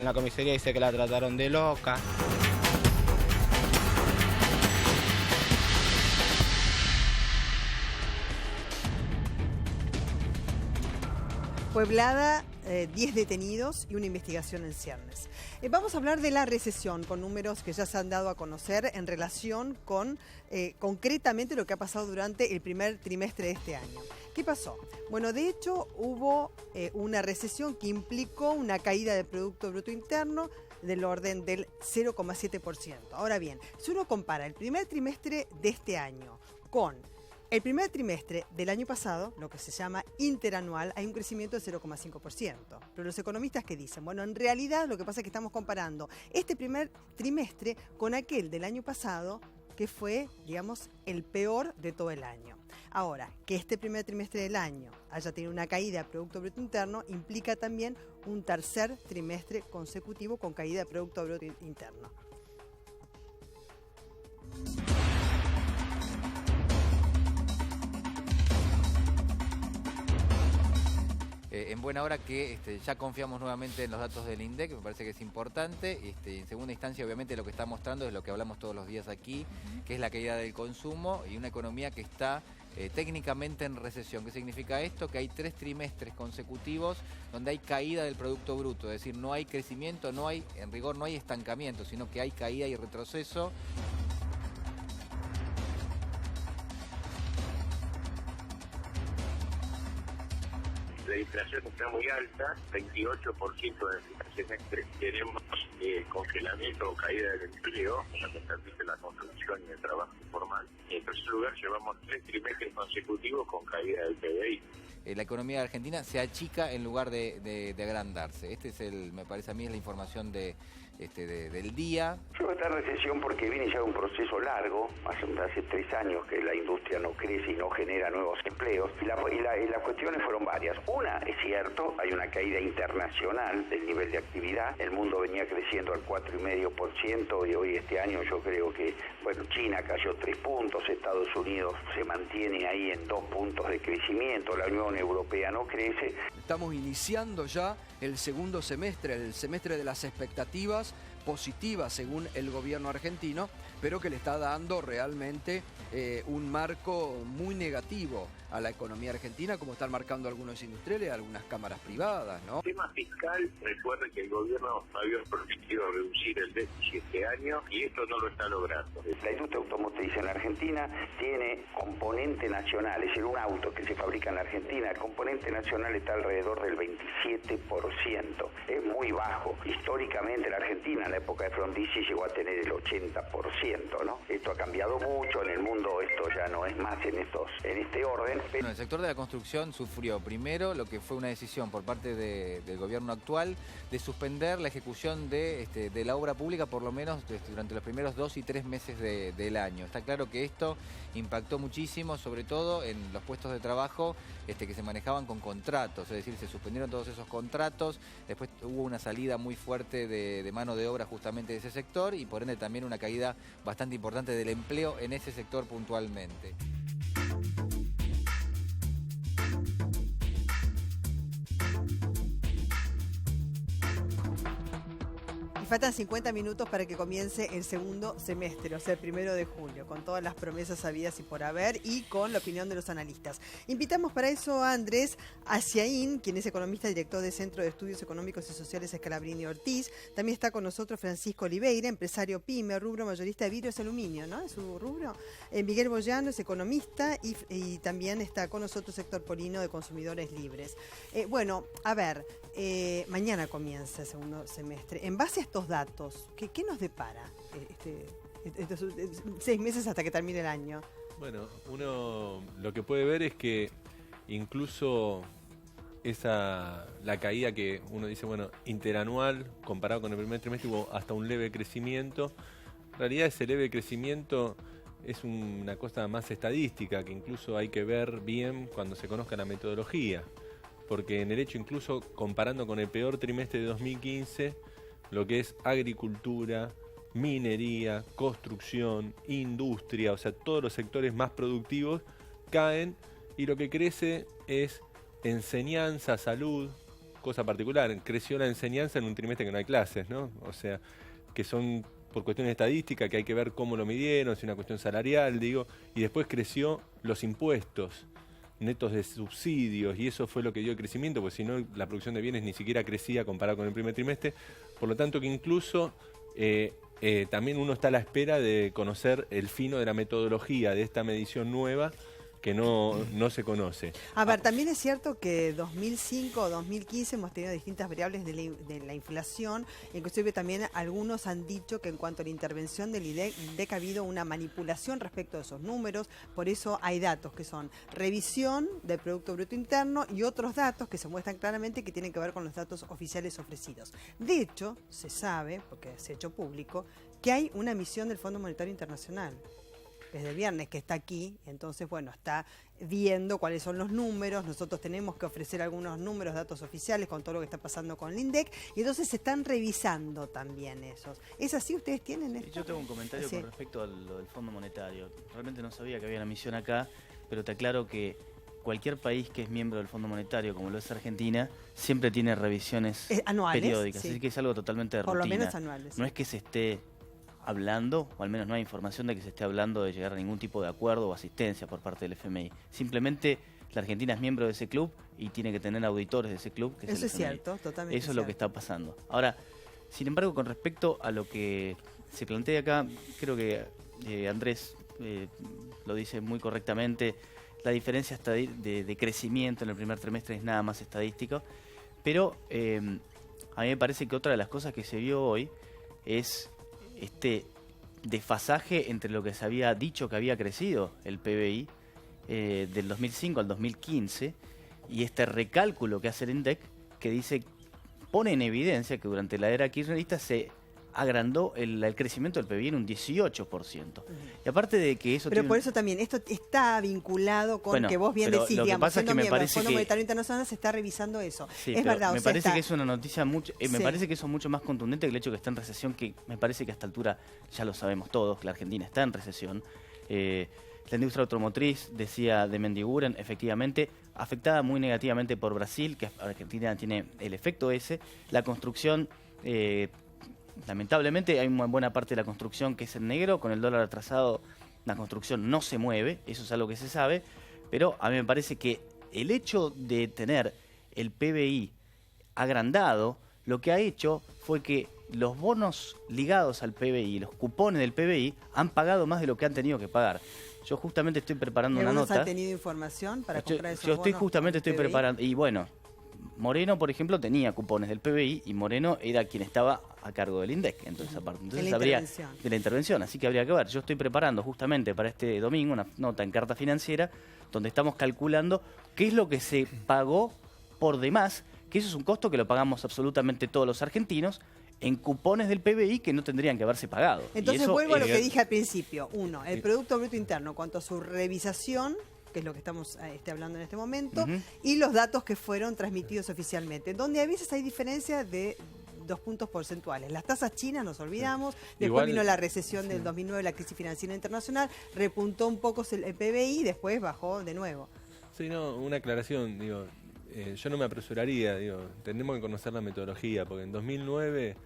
la comisaría dice que la trataron de loca. Pueblada, 10 detenidos y una investigación en ciernes. Vamos a hablar de la recesión con números que ya se han dado a conocer en relación con concretamente lo que ha pasado durante el primer trimestre de este año. ¿Qué pasó? Bueno, de hecho hubo una recesión que implicó una caída del Producto Bruto Interno del orden del 0,7%. Ahora bien, si uno compara el primer trimestre de este año con el primer trimestre del año pasado, lo que se llama interanual, hay un crecimiento de 0,5%. Pero los economistas, ¿qué dicen? Bueno, en realidad lo que pasa es que estamos comparando este primer trimestre con aquel del año pasado, que fue, digamos, el peor de todo el año. Ahora, que este primer trimestre del año haya tenido una caída de Producto Bruto Interno, implica también un tercer trimestre consecutivo con caída de Producto Bruto Interno. En buena hora que ya confiamos nuevamente en los datos del INDEC, me parece que es importante. En segunda instancia, obviamente, lo que está mostrando es lo que hablamos todos los días aquí, que es la caída del consumo y una economía que está técnicamente en recesión. ¿Qué significa esto? Que hay 3 trimestres consecutivos donde hay caída del Producto Bruto, es decir, no hay crecimiento, en rigor no hay estancamiento, sino que hay caída y retroceso. La inflación está muy alta, 28% del primer semestre. Tenemos congelamiento o caída del empleo, fundamentalmente la construcción y el trabajo informal. En tercer lugar, llevamos 3 trimestres consecutivos con caída del PBI. La economía de Argentina se achica en lugar de agrandarse. Me parece a mí, es la información del día. Yo esta recesión porque viene ya un proceso largo, hace 3 años que la industria no crece y no genera nuevos empleos, y las cuestiones fueron varias. Una, es cierto, hay una caída internacional del nivel de actividad, el mundo venía creciendo al 4,5% y hoy este año yo creo que, China cayó 3 puntos, Estados Unidos se mantiene ahí en 2 puntos de crecimiento, la Unión Europea no crece. Estamos iniciando ya el segundo semestre, el semestre de las expectativas positivas según el gobierno argentino, pero que le está dando realmente un marco muy negativo a la economía argentina, como están marcando algunos industriales, algunas cámaras privadas, ¿no? El tema fiscal, recuerden que el gobierno había prometido reducir el déficit este año y esto no lo está logrando. La industria automotriz en la Argentina tiene componente nacional, es decir, un auto que se fabrica en la Argentina, el componente nacional está alrededor del 27%, es muy bajo. Históricamente la Argentina, en la época de Frondizi, llegó a tener el 80%, ¿no? Esto ha cambiado mucho, en el mundo esto ya no es más en este orden. Bueno, el sector de la construcción sufrió primero lo que fue una decisión por parte del gobierno actual de suspender la ejecución de la obra pública por lo menos durante los primeros 2 y 3 meses del año. Está claro que esto impactó muchísimo, sobre todo en los puestos de trabajo que se manejaban con contratos, es decir, se suspendieron todos esos contratos, después hubo una salida muy fuerte de mano de obra justamente de ese sector y por ende también una caída bastante importante del empleo en ese sector puntualmente. Faltan 50 minutos para que comience el segundo semestre, o sea, el 1 de julio, con todas las promesas habidas y por haber y con la opinión de los analistas. Invitamos para eso a Andrés Aciaín, quien es economista, director del Centro de Estudios Económicos y Sociales Scalabrini Ortiz. También está con nosotros Francisco Oliveira, empresario PYME, rubro mayorista de vidrios y aluminio, ¿no? Es su rubro. Miguel Boyano es economista y también está con nosotros Héctor Polino de Consumidores Libres. Bueno, a ver, mañana comienza el segundo semestre. En base a estos datos, ¿qué nos depara estos 6 meses hasta que termine el año? Bueno, uno lo que puede ver es que incluso la caída que uno dice, interanual, comparado con el primer trimestre, hubo hasta un leve crecimiento. En realidad ese leve crecimiento es una cosa más estadística, que incluso hay que ver bien cuando se conozca la metodología. Porque en el hecho, incluso comparando con el peor trimestre de 2015, lo que es agricultura, minería, construcción, industria, o sea, todos los sectores más productivos caen y lo que crece es enseñanza, salud, cosa particular. Creció la enseñanza en un trimestre que no hay clases, ¿no? O sea, que son por cuestiones estadísticas, que hay que ver cómo lo midieron, si es una cuestión salarial, digo, y después creció los impuestos netos de subsidios, y eso fue lo que dio el crecimiento, porque si no la producción de bienes ni siquiera crecía comparado con el primer trimestre, por lo tanto que incluso también uno está a la espera de conocer el fino de la metodología de esta medición nueva, que no se conoce. A ver, también es cierto que 2005 o 2015 hemos tenido distintas variables de la inflación, inclusive también algunos han dicho que en cuanto a la intervención del INDEC ha habido una manipulación respecto de esos números, por eso hay datos que son revisión del Producto Bruto Interno y otros datos que se muestran claramente que tienen que ver con los datos oficiales ofrecidos. De hecho, se sabe, porque se ha hecho público, que hay una misión del Fondo Monetario Internacional desde el viernes que está aquí, entonces bueno, está viendo cuáles son los números, nosotros tenemos que ofrecer algunos números, datos oficiales con todo lo que está pasando con el INDEC, y entonces se están revisando también esos. ¿Es así? ¿Ustedes tienen esto? Yo tengo un comentario con respecto a lo del Fondo Monetario. Realmente no sabía que había una misión acá, pero te aclaro que cualquier país que es miembro del Fondo Monetario, como lo es Argentina, siempre tiene revisiones anuales, periódicas, sí. Así que es algo totalmente de rutina. Por lo menos anuales. No es que se esté hablando, o al menos no hay información de que se esté hablando de llegar a ningún tipo de acuerdo o asistencia por parte del FMI. Simplemente la Argentina es miembro de ese club y tiene que tener auditores de ese club, que es el FMI. Eso es cierto, totalmente. Eso es lo que está pasando. Ahora, sin embargo, con respecto a lo que se plantea acá, creo que Andrés lo dice muy correctamente, la diferencia de crecimiento en el primer trimestre es nada más estadístico, pero a mí me parece que otra de las cosas que se vio hoy es este desfasaje entre lo que se había dicho que había crecido el PBI del 2005 al 2015 y este recálculo que hace el INDEC, que pone en evidencia que durante la era kirchnerista se agrandó el crecimiento del PBI en un 18%. Y aparte de que eso... Pero por eso también, esto está vinculado con que vos bien decís, digamos, siendo miembro del Fondo Monetario Internacional se está revisando eso. Sí, es verdad, me parece que es una noticia mucho... me parece que eso es mucho más contundente que el hecho que está en recesión, que me parece que a esta altura ya lo sabemos todos, que la Argentina está en recesión. La industria automotriz, decía de Mendiguren, efectivamente, afectada muy negativamente por Brasil, que Argentina tiene el efecto ese. La construcción... lamentablemente hay una buena parte de la construcción que es en negro, con el dólar atrasado la construcción no se mueve, eso es algo que se sabe, pero a mí me parece que el hecho de tener el PBI agrandado, lo que ha hecho fue que los bonos ligados al PBI, los cupones del PBI, han pagado más de lo que han tenido que pagar. Yo justamente estoy preparando una nota. ¿Han tenido información para comprar esos bonos? Yo justamente estoy preparando, y bueno... Moreno, por ejemplo, tenía cupones del PBI y Moreno era quien estaba a cargo del INDEC. Entonces, habría de la intervención. Así que habría que ver. Yo estoy preparando justamente para este domingo una nota en Carta Financiera donde estamos calculando qué es lo que se pagó por demás, que eso es un costo que lo pagamos absolutamente todos los argentinos en cupones del PBI que no tendrían que haberse pagado. Entonces vuelvo a lo que dije al principio. Uno, el Producto Bruto Interno, cuanto a su revisación, que es lo que estamos hablando en este momento, y los datos que fueron transmitidos oficialmente, donde a veces hay diferencias de 2 puntos porcentuales. Las tasas chinas, nos olvidamos, después vino la recesión del 2009, la crisis financiera internacional, repuntó un poco el PBI y después bajó de nuevo. Sí, no, una aclaración, digo, yo no me apresuraría, digo, tenemos que conocer la metodología, porque en 2009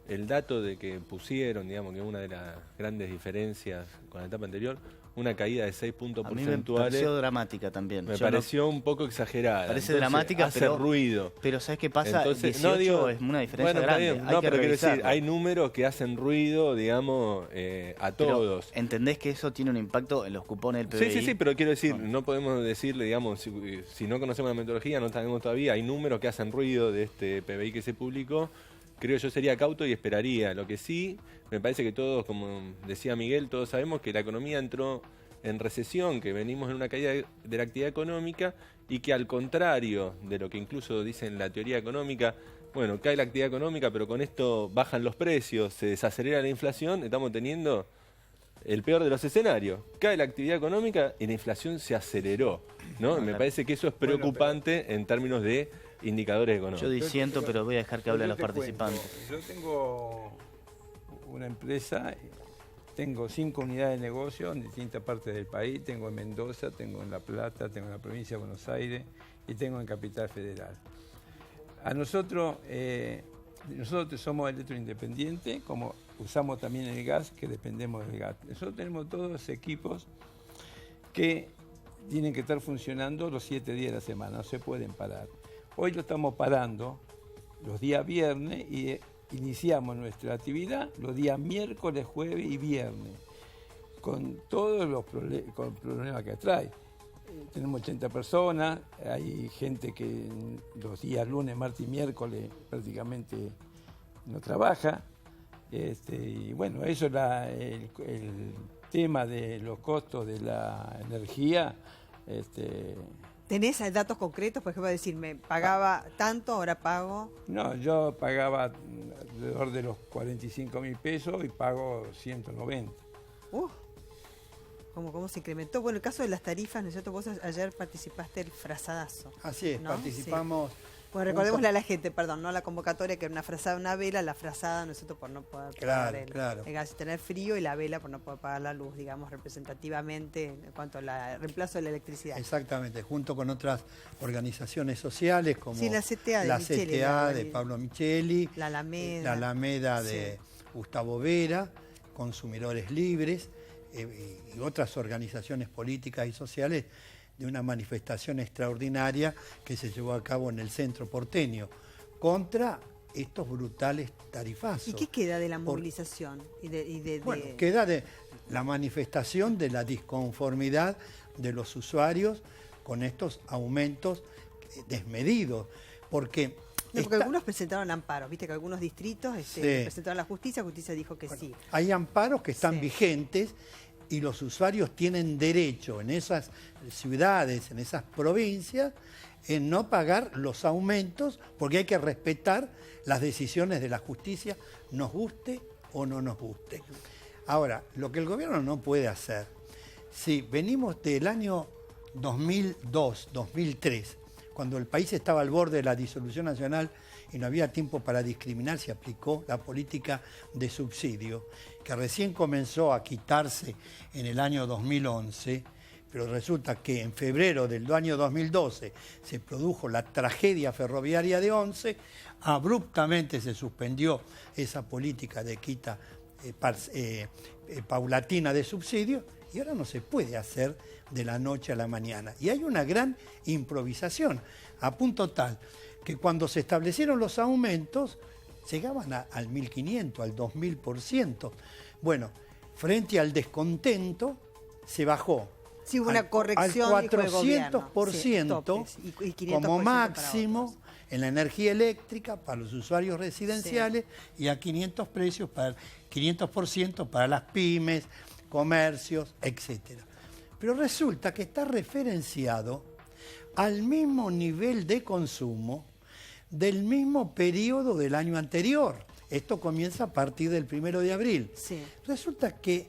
el dato de que pusieron, digamos, que una de las grandes diferencias con la etapa anterior, una caída de 6 puntos porcentuales. Me pareció dramática también. Me pareció un poco exagerada. Parece dramática, hace ruido. Pero ¿sabes qué pasa? Entonces, 18 es una diferencia grande. No, pero quiero decir, hay números que hacen ruido, digamos, a todos. Pero, ¿entendés que eso tiene un impacto en los cupones del PBI? Sí, pero quiero decir, no podemos decirle, digamos, si no conocemos la metodología, no sabemos todavía, hay números que hacen ruido de este PBI que se publicó. Creo yo sería cauto y esperaría. Lo que sí, me parece que todos, como decía Miguel, todos sabemos que la economía entró en recesión, que venimos en una caída de la actividad económica y que al contrario de lo que incluso dicen la teoría económica, bueno, cae la actividad económica, pero con esto bajan los precios, se desacelera la inflación, estamos teniendo el peor de los escenarios. Cae la actividad económica y la inflación se aceleró, ¿no? Me parece que eso es preocupante en términos de indicadores económicos. Yo disiento, pero voy a dejar que hablen los participantes. Yo tengo una empresa, tengo 5 unidades de negocio en distintas partes del país, tengo en Mendoza, tengo en La Plata, tengo en la provincia de Buenos Aires y tengo en Capital Federal. A nosotros somos electroindependientes, como usamos también el gas, que dependemos del gas. Nosotros tenemos todos equipos que tienen que estar funcionando los 7 días de la semana, no se pueden parar. Hoy lo estamos parando los días viernes y iniciamos nuestra actividad los días miércoles, jueves y viernes, con todos los problemas que trae. Tenemos 80 personas, hay gente que los días lunes, martes y miércoles prácticamente no trabaja. Y bueno, eso es el tema de los costos de la energía. ¿Tenés datos concretos? Por ejemplo, decir, me pagaba tanto, ahora pago. No, yo pagaba alrededor de los 45.000 pesos y pago 190. ¿Cómo se incrementó? Bueno, el caso de las tarifas, ¿no es cierto? Vos ayer participaste del frazadazo. Así es, ¿no? participamos. Sí. Bueno, recordémosle a la gente, perdón, no la convocatoria, que era una frazada, una vela, la frazada, ¿no es cierto? Por no poder pagar el gas y tener frío, y la vela por no poder pagar la luz, digamos, representativamente en cuanto al reemplazo de la electricidad. Exactamente, junto con otras organizaciones sociales como la CTA de, la Micheli, CTA de Pablo Micheli, la Alameda de Gustavo Vera, Consumidores Libres y otras organizaciones políticas y sociales, de una manifestación extraordinaria que se llevó a cabo en el centro porteño contra estos brutales tarifazos. ¿Y qué queda de la movilización? Bueno, queda de la manifestación de la disconformidad de los usuarios con estos aumentos desmedidos, porque... porque algunos presentaron amparos, viste que algunos distritos presentaron a la justicia dijo que sí. Hay amparos que están vigentes y los usuarios tienen derecho en esas ciudades, en esas provincias, en no pagar los aumentos, porque hay que respetar las decisiones de la justicia, nos guste o no nos guste. Ahora, lo que el gobierno no puede hacer, si venimos del año 2002, 2003, cuando el país estaba al borde de la disolución nacional y no había tiempo para discriminar, se aplicó la política de subsidio, que recién comenzó a quitarse en el año 2011, pero resulta que en febrero del año 2012 se produjo la tragedia ferroviaria de Once, abruptamente se suspendió esa política de quita paulatina de subsidio, y ahora no se puede hacer de la noche a la mañana. Y hay una gran improvisación, a punto tal que cuando se establecieron los aumentos, llegaban al 1.500, al 2.000%. Bueno, frente al descontento, se bajó hubo una corrección al 400% y como máximo en la energía eléctrica para los usuarios residenciales y a 500% para las pymes, comercios, etc. Pero resulta que está referenciado al mismo nivel de consumo del mismo periodo del año anterior. Esto comienza a partir del 1 de abril. Resulta que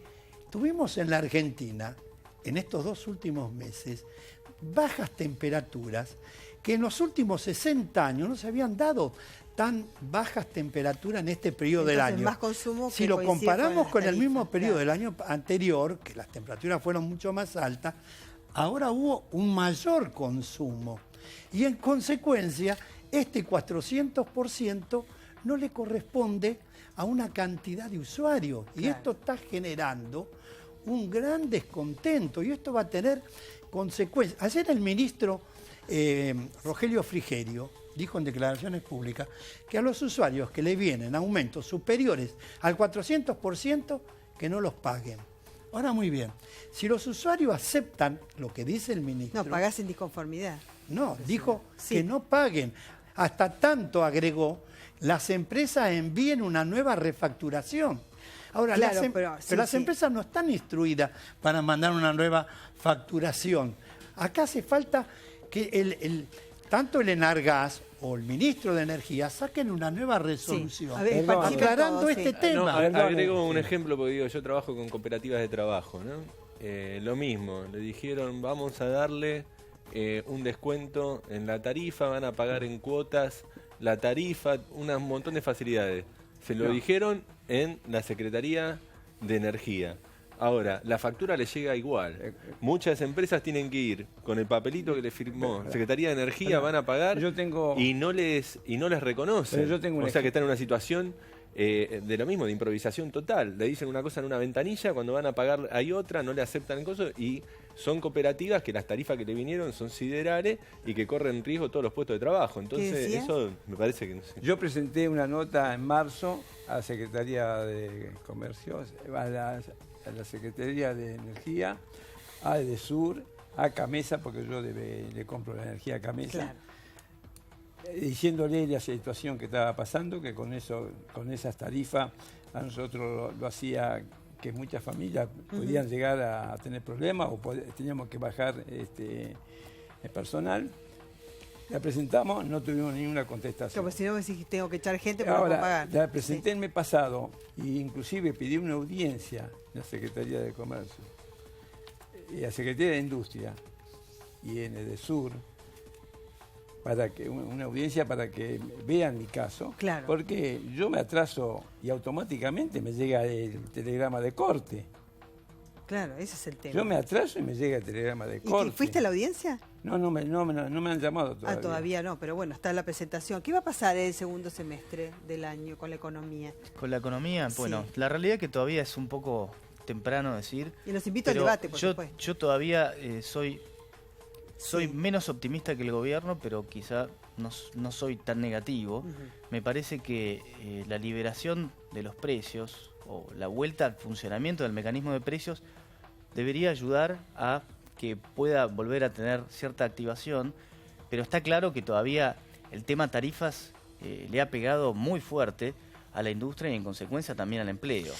tuvimos en la Argentina, en estos 2 últimos meses, bajas temperaturas que en los últimos 60 años no se habían dado tan bajas temperaturas en este periodo del año. Más consumo si lo comparamos con el mismo periodo del año anterior, que las temperaturas fueron mucho más altas, ahora hubo un mayor consumo. Y en consecuencia, este 400% no le corresponde a una cantidad de usuarios. Y esto está generando un gran descontento y esto va a tener consecuencias. Ayer el ministro Rogelio Frigerio dijo en declaraciones públicas que a los usuarios que le vienen aumentos superiores al 400% que no los paguen. Ahora, muy bien, si los usuarios aceptan lo que dice el ministro... No, pagás en disconformidad. No, dijo que no paguen. Hasta tanto, agregó, las empresas envíen una nueva refacturación. Ahora, pero las empresas no están instruidas para mandar una nueva facturación. Acá hace falta que tanto el Enargas o el ministro de Energía saquen una nueva resolución aclarando este tema. Agrego un ejemplo porque digo, yo trabajo con cooperativas de trabajo, ¿no? Lo mismo, le dijeron vamos a darle un descuento en la tarifa, van a pagar en cuotas la tarifa, un montón de facilidades. Se lo dijeron en la Secretaría de Energía. Ahora, la factura le llega igual. Muchas empresas tienen que ir con el papelito que le firmó Secretaría de Energía, van a pagar y no les reconocen. O sea que están en una situación de lo mismo, de improvisación total. Le dicen una cosa en una ventanilla, cuando van a pagar hay otra, no le aceptan el costo y son cooperativas que las tarifas que le vinieron son siderales y que corren riesgo todos los puestos de trabajo. Entonces eso me parece que no sé. Yo presenté una nota en marzo a la Secretaría de Comercio, a la Secretaría de Energía, a Edesur, a Camesa, porque yo le compro la energía a Camesa. Claro. Diciéndole la situación que estaba pasando, que con esas tarifas a nosotros lo hacía que muchas familias podían llegar a tener problemas o teníamos que bajar el personal. La presentamos, no tuvimos ninguna contestación. Como si no me decís que tengo que echar gente para no pagar. La presenté el mes pasado e inclusive pedí una audiencia en la Secretaría de Comercio y a la Secretaría de Industria y en Edesur, para que una audiencia para que vean mi caso, claro. Porque yo me atraso y automáticamente me llega el telegrama de corte. Claro, ese es el tema. Yo me atraso y me llega el telegrama de corte. ¿Y fuiste a la audiencia? No me han llamado todavía. Todavía no, pero bueno, está la presentación. ¿Qué va a pasar en el segundo semestre del año con la economía? Con la economía, bueno, la realidad es que todavía es un poco temprano decir. Y los invito al debate, por supuesto. Yo todavía soy menos optimista que el gobierno, pero quizá no soy tan negativo. Me parece que la liberación de los precios o la vuelta al funcionamiento del mecanismo de precios debería ayudar a que pueda volver a tener cierta activación, pero está claro que todavía el tema tarifas le ha pegado muy fuerte a la industria y en consecuencia también al empleo.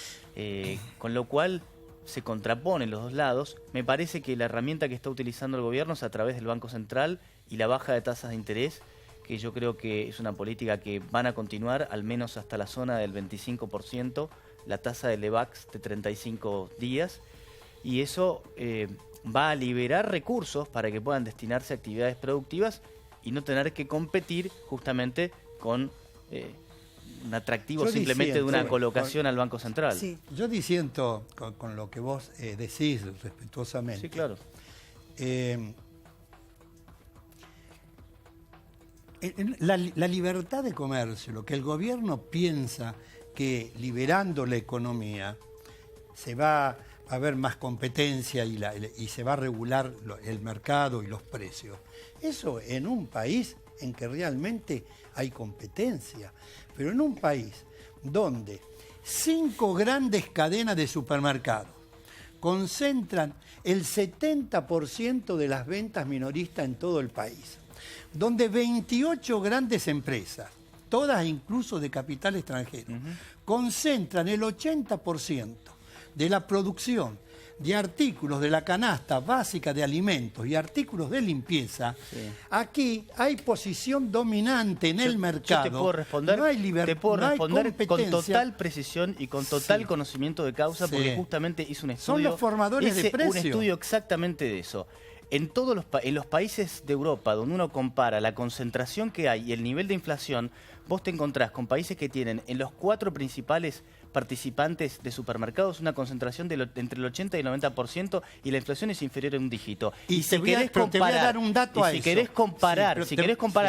Con lo cual se contraponen los dos lados. Me parece que la herramienta que está utilizando el gobierno es a través del Banco Central y la baja de tasas de interés, que yo creo que es una política que van a continuar al menos hasta la zona del 25%, la tasa del EVAX de 35 días, y eso va a liberar recursos para que puedan destinarse a actividades productivas y no tener que competir justamente con un atractivo simplemente de una colocación al Banco Central. Sí. Yo disiento con lo que vos decís respetuosamente. Sí, claro. La libertad de comercio, lo que el gobierno piensa que liberando la economía se va a haber más competencia y se va a regular el mercado y los precios. Eso en un país en que realmente hay competencia, pero en un país donde 5 grandes cadenas de supermercados concentran el 70% de las ventas minoristas en todo el país, donde 28 grandes empresas, todas incluso de capital extranjero, concentran el 80% de la producción de artículos de la canasta básica de alimentos y artículos de limpieza, aquí hay posición dominante en el mercado. Yo te puedo responder, no hay competencia. Con total precisión y con total conocimiento de causa, porque justamente hice un estudio. Son los formadores de precios. Un estudio exactamente de eso. En todos los países de Europa, donde uno compara la concentración que hay y el nivel de inflación, vos te encontrás con países que tienen en los 4 principales participantes de supermercados una concentración entre el 80 y el 90% y la inflación es inferior a un dígito. Y si querés comparar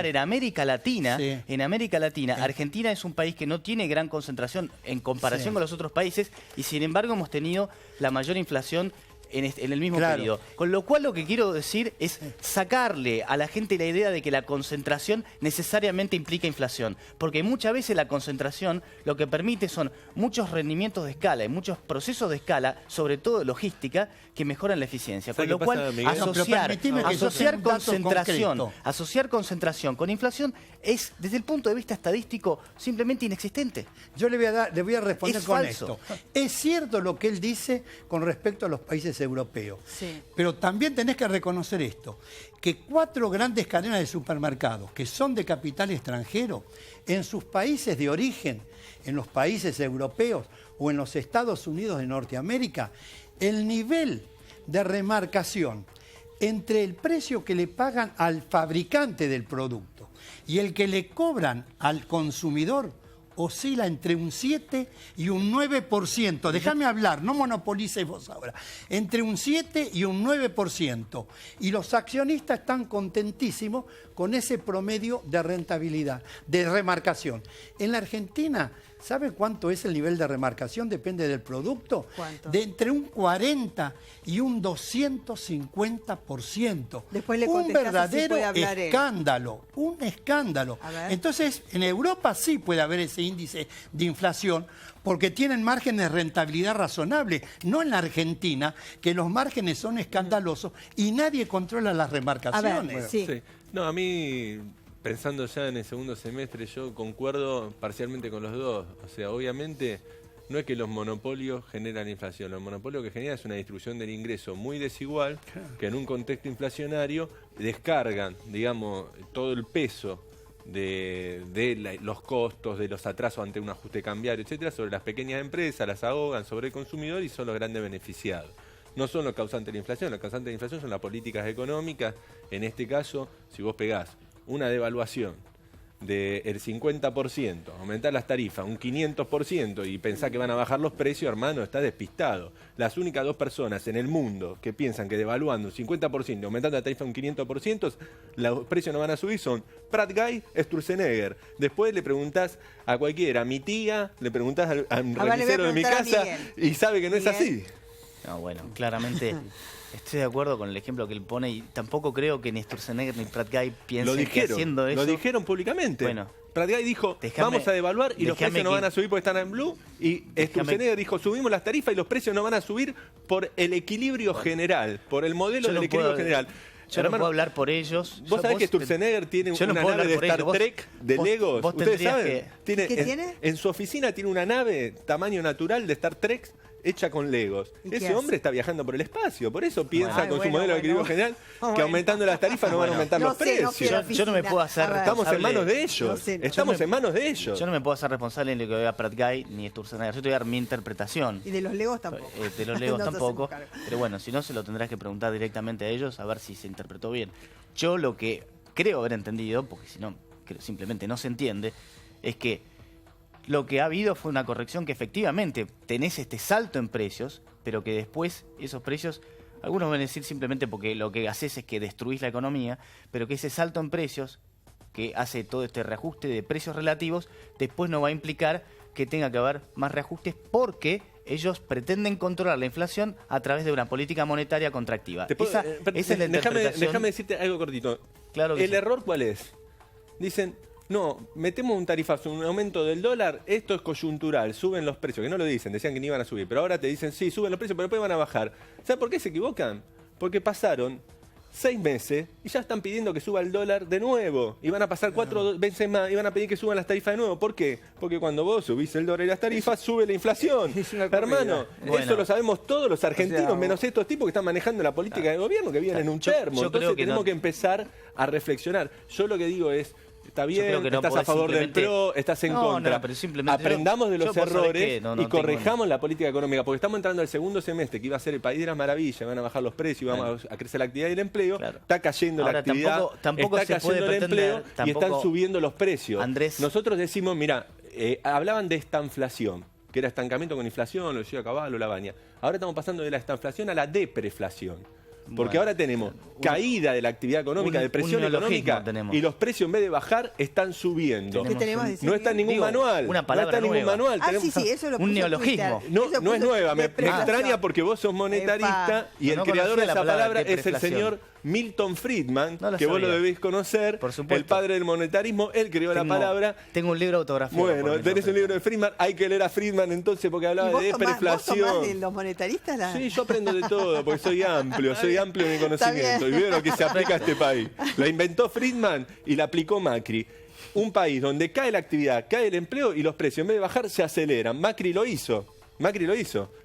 en América Latina, Argentina es un país que no tiene gran concentración en comparación con los otros países y sin embargo hemos tenido la mayor inflación en el mismo periodo. Con lo cual lo que quiero decir es sacarle a la gente la idea de que la concentración necesariamente implica inflación. Porque muchas veces la concentración lo que permite son muchos rendimientos de escala y muchos procesos de escala, sobre todo de logística, que mejoran la eficiencia. Con lo cual asociar concentración con inflación es, desde el punto de vista estadístico, simplemente inexistente. Yo le voy a responder con esto. Es cierto lo que él dice con respecto a los países europeos, pero también tenés que reconocer esto, que 4 grandes cadenas de supermercados que son de capital extranjero, en sus países de origen, en los países europeos o en los Estados Unidos de Norteamérica, el nivel de remarcación entre el precio que le pagan al fabricante del producto y el que le cobran al consumidor oscila entre un 7 y un 9%. Déjame hablar, no monopolices vos ahora. Entre un 7 y un 9%. Y los accionistas están contentísimos con ese promedio de rentabilidad, de remarcación. En la Argentina, ¿sabe cuánto es el nivel de remarcación? Depende del producto. ¿Cuánto? De entre un 40 y un 250%. Después le un contestás verdadero si puede hablar él. escándalo, un escándalo. A ver. Entonces, en Europa sí puede haber ese índice de inflación porque tienen márgenes de rentabilidad razonable. No en la Argentina, que los márgenes son escandalosos y nadie controla las remarcaciones. A ver, sí. Sí. No, a mí, pensando ya en el segundo semestre, yo concuerdo parcialmente con los dos. O sea, obviamente no es que los monopolios generan inflación. Los monopolios que generan es una distribución del ingreso muy desigual, que en un contexto inflacionario descargan, digamos, todo el peso de los costos, de los atrasos ante un ajuste cambiario, etcétera, sobre las pequeñas empresas, las ahogan sobre el consumidor y son los grandes beneficiados. No son los causantes de la inflación, los causantes de la inflación son las políticas económicas. En este caso, si vos pegás una devaluación del 50%, aumentar las tarifas un 500% y pensás que van a bajar los precios, hermano, estás despistado. Las únicas dos personas en el mundo que piensan que devaluando un 50% y aumentando la tarifa un 500%, los precios no van a subir son Pratt Guy, Sturzenegger. Después le preguntás a cualquiera, a mi tía, le preguntás al remisero de mi casa y sabe que no es así. No, bueno, claramente estoy de acuerdo con el ejemplo que él pone y tampoco creo que ni Sturzenegger ni Pratt Guy piensen que haciendo eso... Lo dijeron públicamente. Bueno, Pratt Guy dijo, vamos a devaluar y los precios no van a subir porque están en blue. Y Sturzenegger dijo, subimos las tarifas y los precios no van a subir por el equilibrio general, por el modelo del equilibrio general. Yo no puedo hablar por ellos. ¿Vos sabés que Sturzenegger tiene una nave de Star Trek de Legos? ¿Ustedes saben? ¿Qué tiene? En su oficina tiene una nave tamaño natural de Star Trek hecha con Legos. Ese hombre está viajando por el espacio, por eso piensa con su modelo de equilibrio general que aumentando las tarifas no van a aumentar los precios. Yo no me puedo hacer Estamos en manos de ellos. Estamos en manos de ellos. Yo no me puedo hacer responsable en lo que vea Pratt Guy ni Sturzenegger. Yo te voy a dar mi interpretación. Y de los Legos tampoco. De los Legos tampoco. Pero bueno, si no, se lo tendrás que preguntar directamente a ellos a ver si se interpretó bien. Yo lo que creo haber entendido, porque si no, simplemente no se entiende, es que lo que ha habido fue una corrección que efectivamente tenés este salto en precios, pero que después esos precios, algunos van a decir simplemente porque lo que haces es que destruís la economía, pero que ese salto en precios que hace todo este reajuste de precios relativos, después no va a implicar que tenga que haber más reajustes porque ellos pretenden controlar la inflación a través de una política monetaria contractiva. Esa es la interpretación. Déjame decirte algo cortito. Claro que ¿El error cuál es? Dicen, no, metemos un tarifazo, un aumento del dólar, esto es coyuntural, suben los precios, que no lo dicen, decían que no iban a subir, pero ahora te dicen, sí, suben los precios, pero después van a bajar. ¿Sabes por qué se equivocan? Porque pasaron 6 meses y ya están pidiendo que suba el dólar de nuevo. Y van a pasar 4 veces más y van a pedir que suban las tarifas de nuevo. ¿Por qué? Porque cuando vos subís el dólar y las tarifas, sube la inflación. Hermano, eso lo sabemos todos los argentinos, menos estos tipos que están manejando la política de gobierno, que viven en un termo. Entonces tenemos que empezar a reflexionar. Yo lo que digo es, está bien, estás a favor del PRO, estás en contra. Pero simplemente aprendamos de los errores y corrijamos la política económica, porque estamos entrando al segundo semestre, que iba a ser el país de las maravillas, van a bajar los precios, vamos a crecer la actividad y el empleo, está cayendo la actividad, tampoco está cayendo el empleo y están subiendo los precios. Andrés, nosotros decimos, mira, hablaban de estanflación, que era estancamiento con inflación, lo decía Caballo, Labaña. Ahora estamos pasando de la estanflación a la depreflación. Porque ahora tenemos caída de la actividad económica, depresión económica, y los precios en vez de bajar están subiendo. No está en ningún manual. Una palabra no está en ningún manual. Un neologismo. No es nueva, me extraña porque vos sos monetarista y el creador de esa palabra es el señor Milton Friedman, que vos lo debéis conocer, el padre del monetarismo, él creó la palabra. Tengo un libro autografiado. Bueno, tenés un libro de Friedman, hay que leer a Friedman entonces porque hablaba de depreflación. ¿Vos tomás de los monetaristas? Sí, yo aprendo de todo porque soy amplio en mi conocimiento y veo lo que se aplica a este país. La inventó Friedman y la aplicó Macri. Un país donde cae la actividad, cae el empleo y los precios en vez de bajar se aceleran. Macri lo hizo.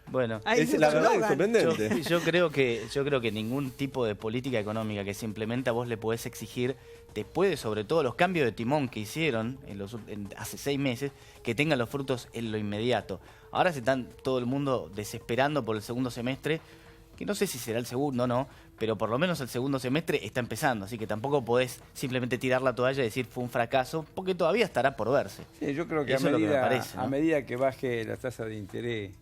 Bueno, la verdad es sorprendente. Yo creo que ningún tipo de política económica que se implementa vos le podés exigir, después de sobre todo los cambios de timón que hicieron hace 6 meses, que tengan los frutos en lo inmediato. Ahora se están todo el mundo desesperando por el segundo semestre que no sé si será el segundo o no, pero por lo menos el segundo semestre está empezando, así que tampoco podés simplemente tirar la toalla y decir fue un fracaso, porque todavía estará por verse. Sí, yo creo que, Eso es lo que me parece, ¿no? a medida que baje la tasa de interés,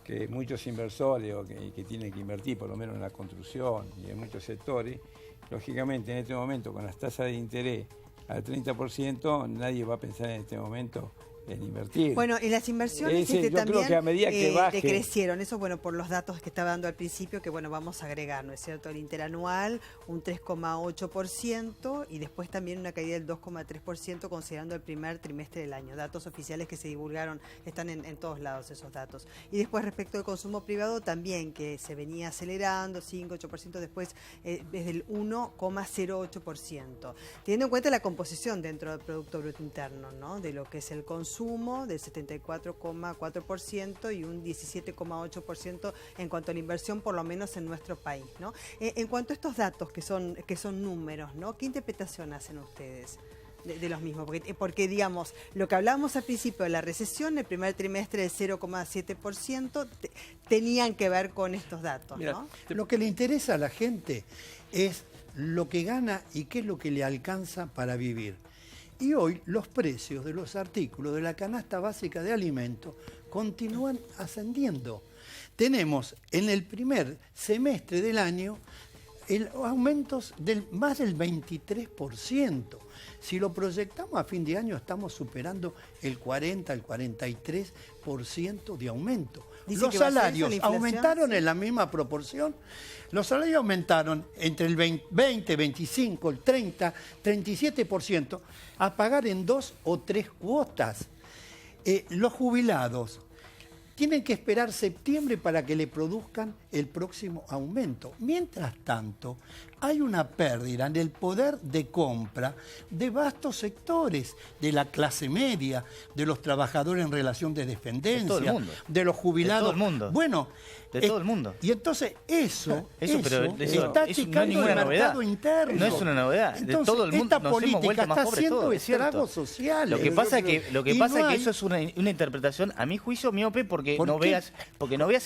que muchos inversores que tienen que invertir, por lo menos en la construcción y en muchos sectores, lógicamente en este momento con las tasas de interés al 30%, nadie va a pensar en este momento en invertir. Bueno, y las inversiones yo también creo que a medida que baje, decrecieron. Eso, bueno, por los datos que estaba dando al principio, que bueno, vamos a agregar, ¿no es cierto? El interanual, un 3,8%, y después también una caída del 2,3% considerando el primer trimestre del año. Datos oficiales que se divulgaron, están en todos lados esos datos. Y después respecto al consumo privado también, que se venía acelerando, 5, 8%, después desde el 1,08%. Teniendo en cuenta la composición dentro del Producto Bruto Interno, ¿no? De lo que es el consumo, del 74,4% y un 17,8% en cuanto a la inversión, por lo menos en nuestro país, ¿no? En cuanto a estos datos que son números, ¿no? ¿Qué interpretación hacen ustedes de los mismos? Porque, digamos, lo que hablábamos al principio de la recesión, el primer trimestre del 0,7%, tenían que ver con estos datos, Mira, ¿no? Lo que le interesa a la gente es lo que gana y qué es lo que le alcanza para vivir. Y hoy los precios de los artículos de la canasta básica de alimentos continúan ascendiendo. Tenemos en el primer semestre del año aumentos del más del 23%. Si lo proyectamos a fin de año estamos superando el 40, el 43% de aumento. Los salarios aumentaron en la misma proporción. Los salarios aumentaron entre el 20, 25, el 30, 37% a pagar en 2 o 3 cuotas. Los jubilados tienen que esperar septiembre para que le produzcan el próximo aumento. Mientras tanto, hay una pérdida en el poder de compra de vastos sectores, de la clase media, de los trabajadores en relación de dependencia, de todo el mundo, de los jubilados. de todo el mundo. Bueno, de todo el mundo. Y entonces eso pero está achicando no es el mercado novedad. interno. No es una novedad. Entonces, de todo el mundo esta nos hemos política vuelto más está pobres haciendo todos, es cierto. estragos sociales. Lo que pasa es que eso es una interpretación, a mi juicio, miope, porque no veas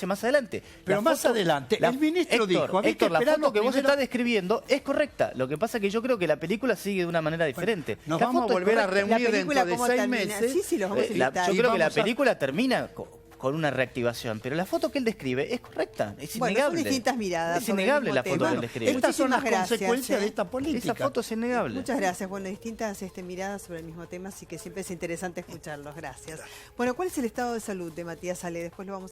más adelante. Pero más adelante, el ministro dijo, Héctor, la foto que vos estás describiendo es correcta. Lo que pasa es que yo creo que la película sigue de una manera diferente. Nos vamos a volver a reunir dentro de 6 meses. Sí, los vamos a invitar. Yo creo que la película termina con una reactivación, pero la foto que él describe es correcta, es innegable. Son distintas miradas. Es innegable la foto que él describe. Estas son las Muchísimas consecuencias de esta política. Esa foto es innegable. Muchas gracias. Bueno, distintas miradas sobre el mismo tema, así que siempre es interesante escucharlos. Gracias. Bueno, ¿cuál es el estado de salud de Matías Ale? Después lo vamos